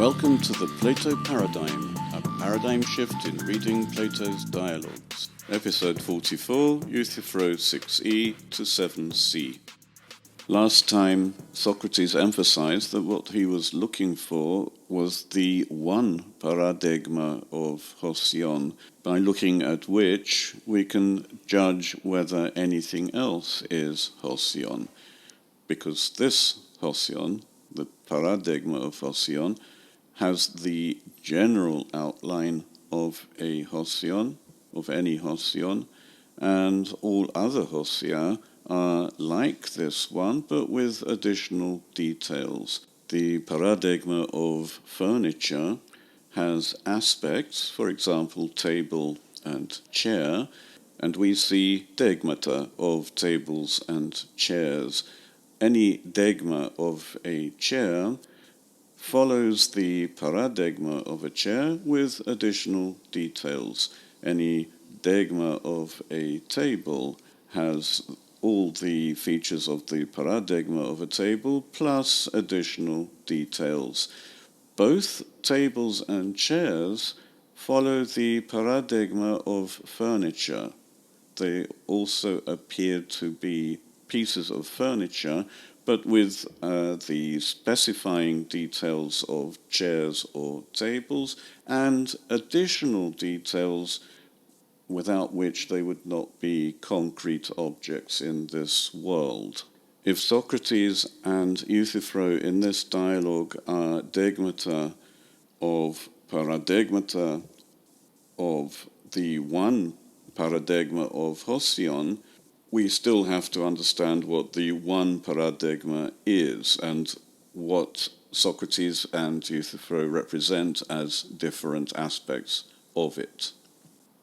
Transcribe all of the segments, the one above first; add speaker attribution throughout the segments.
Speaker 1: Welcome to the Plato Paradigm, a paradigm shift in reading Plato's dialogues. Episode 44, Euthyphro 6e to 7c. Last time, Socrates emphasized that what he was looking for was the one paradigma of hosion, by looking at which we can judge whether anything else is hosion. Because this hosion, the paradigma of hosion, has the general outline of a hosion, of any hosion, and all other hosia are like this one, but with additional details. The paradigma of furniture has aspects, for example, table and chair, and we see degmata of tables and chairs. Any degma of a chair follows the paradigma of a chair with additional details. Any degma of a table has all the features of the paradigma of a table plus additional details. Both tables and chairs follow the paradigma of furniture. They also appear to be pieces of furniture, but with the specifying details of chairs or tables and additional details without which they would not be concrete objects in this world. If Socrates and Euthyphro in this dialogue are degmata of paradigmata of the one paradigma of hosion, we still have to understand what the one paradigma is and what Socrates and Euthyphro represent as different aspects of it.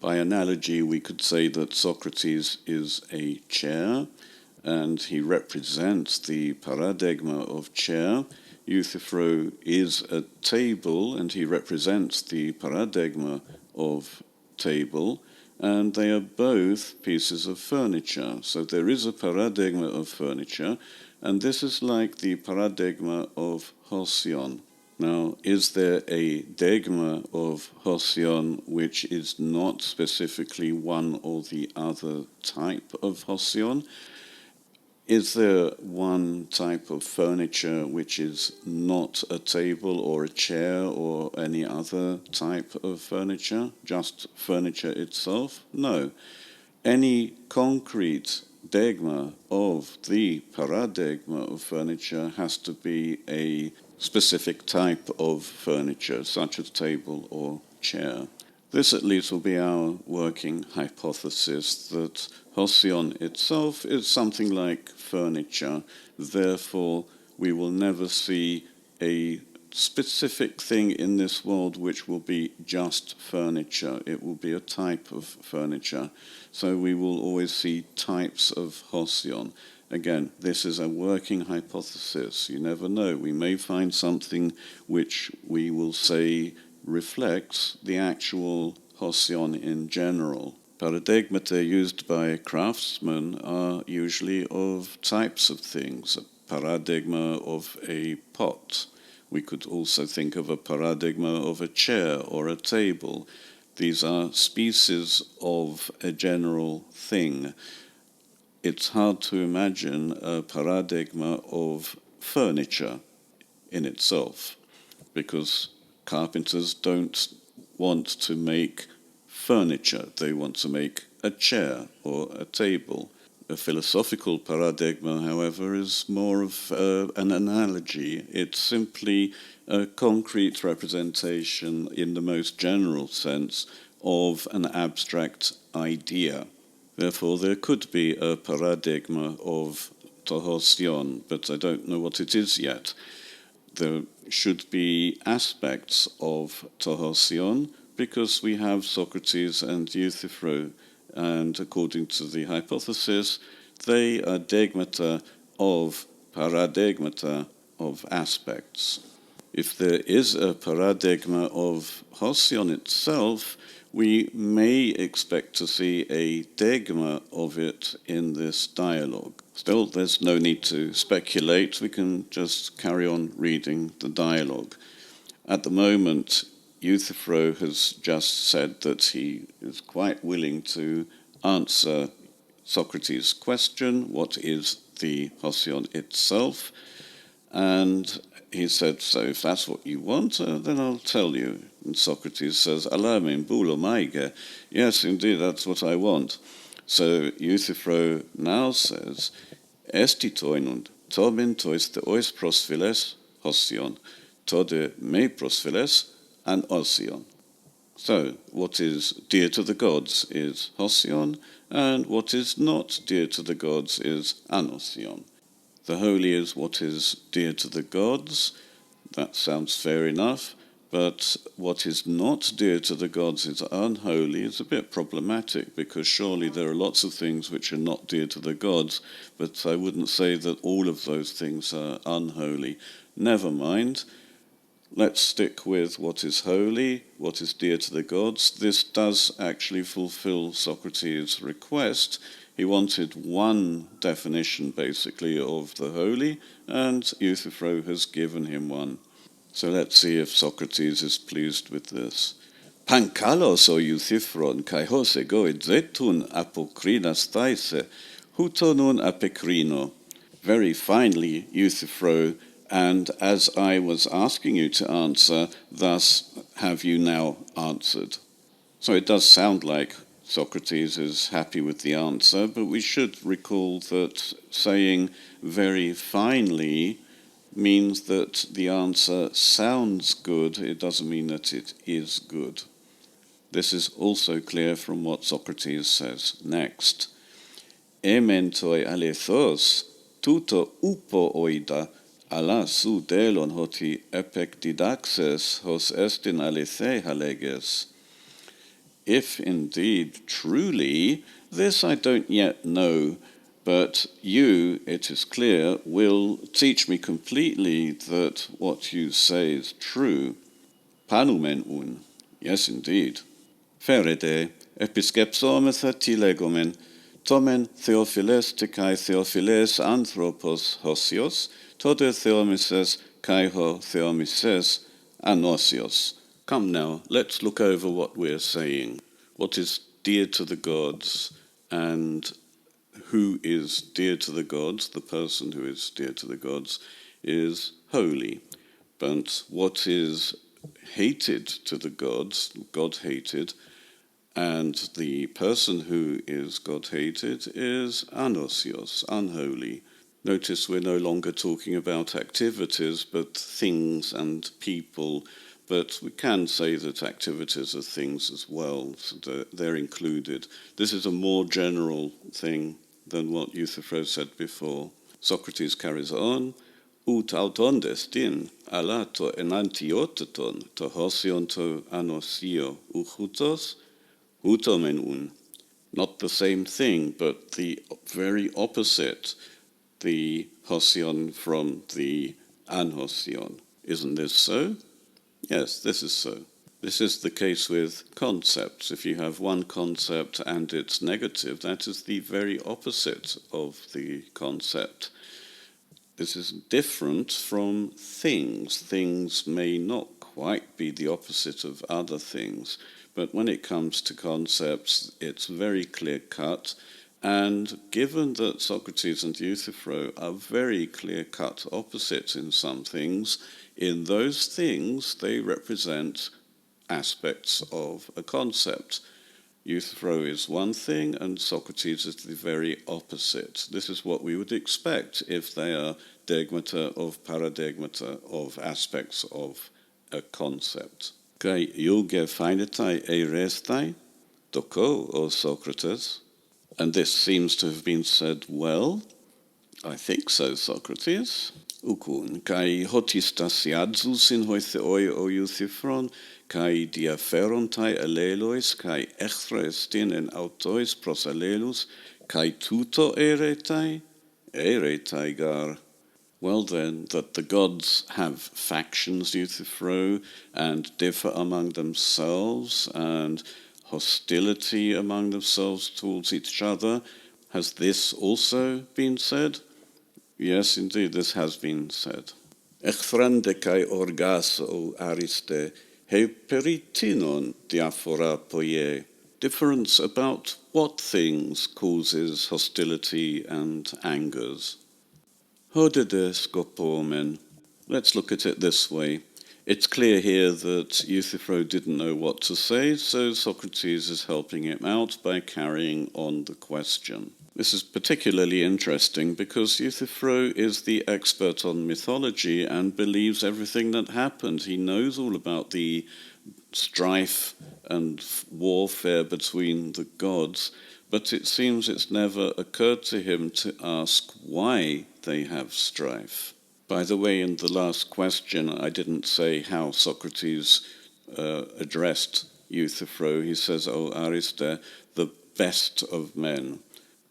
Speaker 1: By analogy, we could say that Socrates is a chair, and he represents the paradigma of chair. Euthyphro is a table, and he represents the paradigma of table. And they are both pieces of furniture. So there is a paradigma of furniture, and this is like the paradigma of hosion. Now, is there a degma of hosion which is not specifically one or the other type of hosion? Is there one type of furniture which is not a table or a chair or any other type of furniture, just furniture itself? No. Any concrete degma of the paradigma of furniture has to be a specific type of furniture, such as table or chair. This at least will be our working hypothesis, that hosion itself is something like furniture. Therefore, we will never see a specific thing in this world which will be just furniture. It will be a type of furniture. So we will always see types of hosion. Again, this is a working hypothesis. You never know. We may find something which we will say reflects the actual hosion in general. Paradigmata used by craftsmen are usually of types of things. A paradigma of a pot. We could also think of a paradigma of a chair or a table. These are species of a general thing. It's hard to imagine a paradigma of furniture in itself, because carpenters don't want to make furniture. They want to make a chair or a table. A philosophical paradigma, however, is more of an analogy. It's simply a concrete representation in the most general sense of an abstract idea. Therefore, there could be a paradigma of hosion, but I don't know what it is yet. There should be aspects of hosion because we have Socrates and Euthyphro, and according to the hypothesis, they are degmata of paradigmata of aspects. If there is a paradigma of hosion itself, we may expect to see a degma of it in this dialogue. Still, there's no need to speculate. We can just carry on reading the dialogue. At the moment, Euthyphro has just said that he is quite willing to answer Socrates' question, what is the hosion itself? And he said, so if that's what you want, then I'll tell you. And Socrates says, alamin bulo maige. Yes, indeed, that's what I want. So Euthyphro now says, esti toinund, tomin tois the ois prosphiles hosion, tode me prosphiles and osion. So, what is dear to the gods is hosion, and what is not dear to the gods is anosion. The holy is what is dear to the gods. That sounds fair enough, but what is not dear to the gods is unholy is a bit problematic, because surely there are lots of things which are not dear to the gods, but I wouldn't say that all of those things are unholy. Never mind. Let's stick with what is holy, what is dear to the gods. This does actually fulfill Socrates' request. He wanted one definition, basically, of the holy, and Euthyphro has given him one. So let's see if Socrates is pleased with this. Pankalos o Euthyphron kai hose goid zetun apokrinas thaise, hutonun apekrino. Very finely, Euthyphro, and as I was asking you to answer, thus have you now answered. So it does sound like Socrates is happy with the answer, but we should recall that saying very finely means that the answer sounds good. It doesn't mean that it is good. This is also clear from what Socrates says next. Ementoi alethos, tuto upo oida, ala su delon hoti epek didaxes hos estin alethe haleges. If indeed, truly, this I don't yet know, but you, it is clear, will teach me completely that what you say is true. Panumen un. Yes, indeed. Ferede, episkepsometha tilegomen, tomen Theophiles te kai Theophiles anthropos hosios, tode Theomises kai ho Theomises anosios. Come now, let's look over what we're saying. What is dear to the gods, and who is dear to the gods, the person who is dear to the gods, is holy. But what is hated to the gods, God-hated, and the person who is God-hated is anosios, unholy. Notice we're no longer talking about activities, but things and people. But we can say that activities are things as well, so they're included. This is a more general thing than what Euthyphro said before. Socrates carries on. Ut auton destin, alato enantioteton, to hosion to anosio uchutos, utomen un. Not the same thing, but the very opposite, the hosion from the anhosion. Isn't this so? Yes, this is so. This is the case with concepts. If you have one concept and it's negative, that is the very opposite of the concept. This is different from things. Things may not quite be the opposite of other things, but when it comes to concepts, it's very clear-cut. And given that Socrates and Euthyphro are very clear-cut opposites in some things, in those things they represent aspects of a concept. Euthyphro is one thing and Socrates is the very opposite. This is what we would expect if they are degmata of paradigmata of aspects of a concept. Kai euge feinetai eirestai, doko, O Socrates. And this seems to have been said well. I think so, Socrates. Ukun, kai hotistasiadzus in hoitheoi o Euthyphron, kai diaferontai alelois, kai echthrestin en autois pros alelus, kai tuto eretai? Eretai gar. Well then, that the gods have factions, Euthyphro, and differ among themselves, and hostility among themselves towards each other. Has this also been said? Yes, indeed, this has been said. Echrande kai orgas o ariste, he peritinon diaphora poie. Difference about what things causes hostility and angers. Hodede scopomen. Let's look at it this way. It's clear here that Euthyphro didn't know what to say, so Socrates is helping him out by carrying on the question. This is particularly interesting because Euthyphro is the expert on mythology and believes everything that happened. He knows all about the strife and warfare between the gods, but it seems it's never occurred to him to ask why they have strife. By the way, in the last question, I didn't say how Socrates addressed Euthyphro. He says, "O Ariste, the best of men."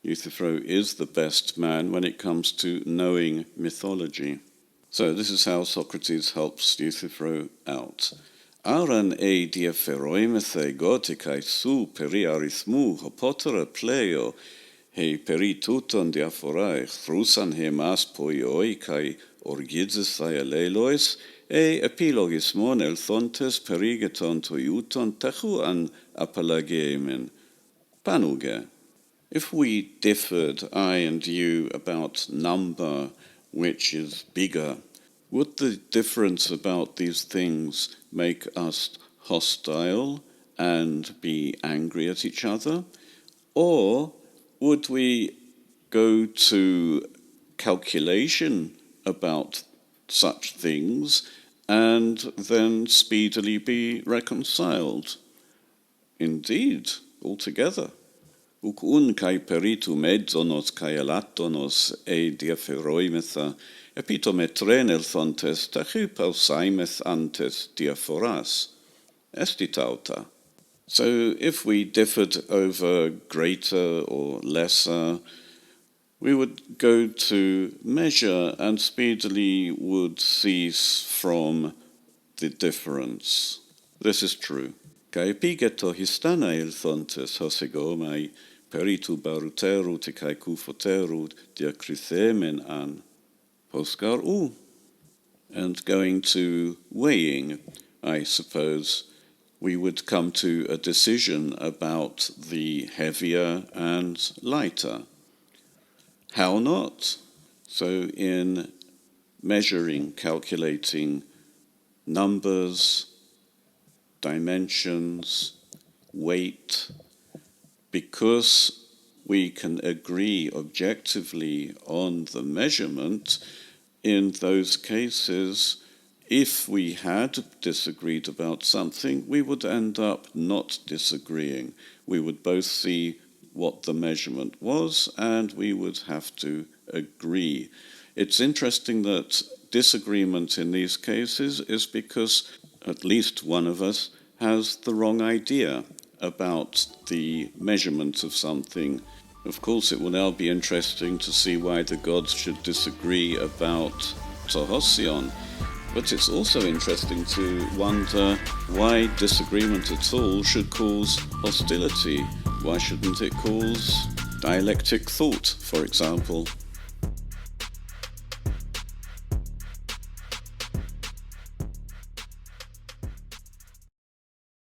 Speaker 1: Euthyphro is the best man when it comes to knowing mythology. So this is how Socrates helps Euthyphro out. Aran e diapheroimethe gotikai su peri arithmu hopotera pleo he peri tuton diaphorai thrusan he mas poioi kai orgidzis aialelois e epilogismon elthontes perigeton toiuton techu an apalagemen. Panuge. If we differed, I and you, about number, which is bigger, would the difference about these things make us hostile and be angry at each other? Or would we go to calculation about such things and then speedily be reconciled? Indeed, altogether. Uk un kai peritu medzonos kai elatonos e diapheroimetha epitometren elthontes tachy pausaimeth antes diaphoras. Esti tauta. So if we differed over greater or lesser, we would go to measure and speedily would cease from the difference. This is true. Kai epigeto histana elthontes hosegomai peritu baruteru te kai kufoteru diacrithemen an poscar u. And going to weighing, I suppose, we would come to a decision about the heavier and lighter. How not? So in measuring, calculating numbers, dimensions, weight, because we can agree objectively on the measurement, in those cases, if we had disagreed about something, we would end up not disagreeing. We would both see what the measurement was, and we would have to agree. It's interesting that disagreement in these cases is because at least one of us has the wrong idea about the measurement of something. Of course, it will now be interesting to see why the gods should disagree about hosion, but it's also interesting to wonder why disagreement at all should cause hostility. Why shouldn't it cause dialectic thought, for example?